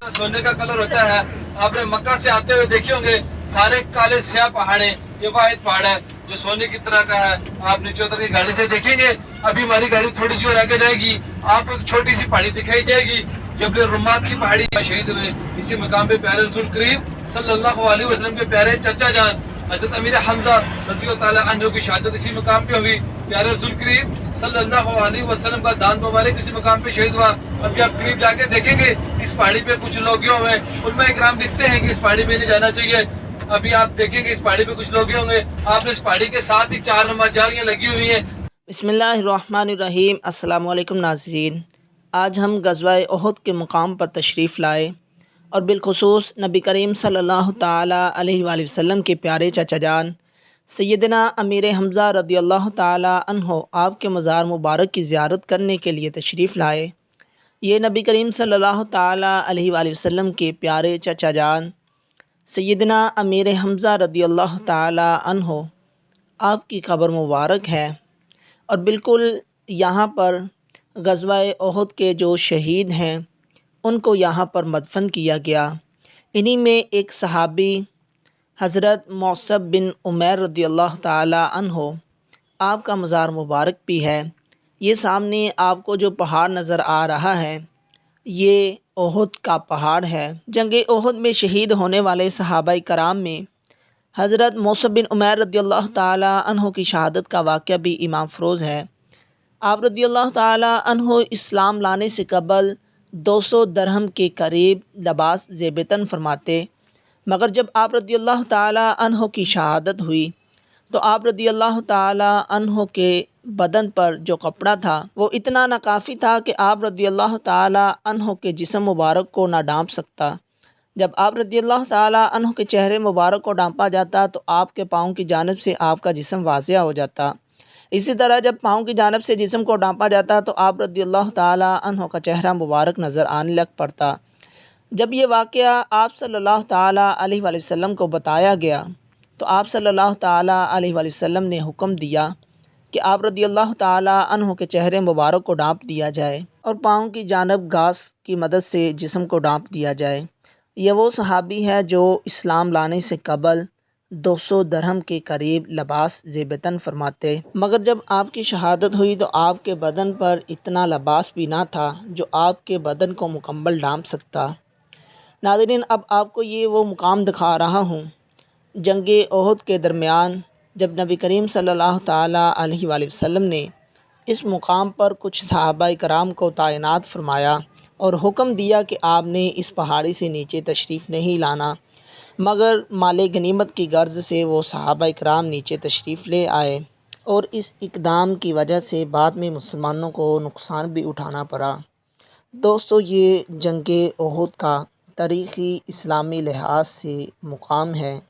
सोने का कलर होता है। आपने मक्का से आते हुए देखे होंगे सारे काले स्याह पहाड़े, ये वाहिद पहाड़ है जो सोने की तरह का है। आप नीचे उतर के गाड़ी से देखेंगे, अभी हमारी गाड़ी थोड़ी सी और आगे जाएगी, आपको एक छोटी सी पहाड़ी दिखाई जाएगी, जबल रुमात की पहाड़ी। शहीद हुए इसी मकाम पे प्यारे रसूल करीम सल्लल्लाहु अलैहि वसल्लम के प्यारे चचा जान हजरत अमीर हमजा रज़ी अल्लाह तआला अन्हु की शहादत इसी मकाम पे हुई। प्यारे रसूल करीम सल्लल्लाहु अलैहि वसल्लम का दांत मुबारक इसी मकाम पे शहीद हुआ। अभी आप करीब जाके देखेंगे इस पहाड़ी पे कुछ लोग गए हुए हैं, उलमा इकराम लिखते हैं कि इस पहाड़ी पे नहीं जाना चाहिए। अभी आप देखेंगे इस पहाड़ी पे कुछ लोग गए होंगे, आपने इस पहाड़ी के साथ ही 4 नंबर जालियां लगी हुई हैं। बिस्मिल्लाहिर्रहमानिर्रहीम। अस्सलाम वालेकुम नाज़रीन, आज हम ग़ज़वा-ए उहद के मुकाम पर तशरीफ़ लाए और बिलख़ुसूस नबी करीम सल्लल्लाहु ताला अलैहि वसल्लम के प्यारे चचा जान सैयदना अमीर हमज़ा रज़ियल्लाहु ताला अन्हो आपके मज़ार मुबारक की ज़ियारत करने के लिए तशरीफ़ लाए। ये नबी करीम सल्लल्लाहु ताला अलैहि वसल्लम के प्यारे चचा जान सैयदना अमीर हमज़ा रज़ियल्लाहु ताला अन्हो आपकी क़ब्र मुबारक है और बिल्कुल यहाँ पर ग़ज़वा-ए उहद के जो शहीद हैं उनको यहाँ पर मदफ़न किया गया। इन्हीं में एक सहाबी हज़रत मौसब बिन उमैर रज़ियल्लाहु ताला अन्हो आपका मज़ार मुबारक भी है। ये सामने आपको जो पहाड़ नज़र आ रहा है ये उहद का पहाड़ है। जंग उहद में शहीद होने वाले सहाबाए कराम में हज़रत मौसब बिन उमैर रज़ियल्लाहु ताला अन्हो की शहादत का वाक़या भी इमाम फ़रोज़ है। आप रज़ियल्लाहु ताला अन्हो इस्लाम लाने से कबल 200 दरहम के करीब लिबास ज़ेबतन फरमाते, मगर जब आप रज़ियल्लाहु ताला अन्हो की शहादत हुई तो आप रज़ियल्लाहु ताला अन्हो के बदन पर जो कपड़ा था वो इतना नाकाफ़ी था कि आप रज़ियल्लाहु ताला अन्हो के जिस्म मुबारक को ना ढांप सकता। जब आप रज़ियल्लाहु ताला अन्हो के चेहरे मुबारक को ढांपा जाता तो आपके पाँव की जानिब से आपका जिस्म वाज़िया हो जाता। इसी तरह जब पाँव की जानिब से जिस्म को ढांपा जाता तो आप रज़ियल्लाहु ताला अन्हो का चेहरा मुबारक नज़र आने लग पड़ता। जब ये वाक़या आप सल्लल्लाहु ताला अलैहि वसल्लम को बताया गया तो आप सल्लल्लाहु ताला अलैहि वसल्लम ने हुक्म दिया कि आप रज़ियल्लाहु ताला अन्हो के चेहरे मुबारक को ढांप दिया जाए और पाँव की जानिब घास की मदद से जिस्म को ढांप दिया जाए। ये वो सहाबी है जो इस्लाम लाने से कबल 200 दरहम के करीब लिबास ज़ेबतन फरमाते, मगर जब आपकी शहादत हुई तो आपके बदन पर इतना लिबास भी ना था जो आपके बदन को मुकम्मल ढांप सकता। नाज़रीन, अब आपको ये वो मुकाम दिखा रहा हूँ जंग उहद के दरमियान जब नबी करीम सल्लल्लाहु ताला अलैहि वसल्लम ने इस मुकाम पर कुछ सहाबाए कराम को तैनात फरमाया और हुक्म दिया कि आपने इस पहाड़ी से नीचे तशरीफ़ नहीं लाना, मगर माले गनीमत की गर्ज से वो सहाबाए कराम नीचे तशरीफ़ ले आए और इस इक़दाम की वजह से बाद में मुसलमानों को नुकसान भी उठाना पड़ा। दोस्तों, ये जंग उहद का तारीख़ी इस्लामी लिहाज से मुकाम है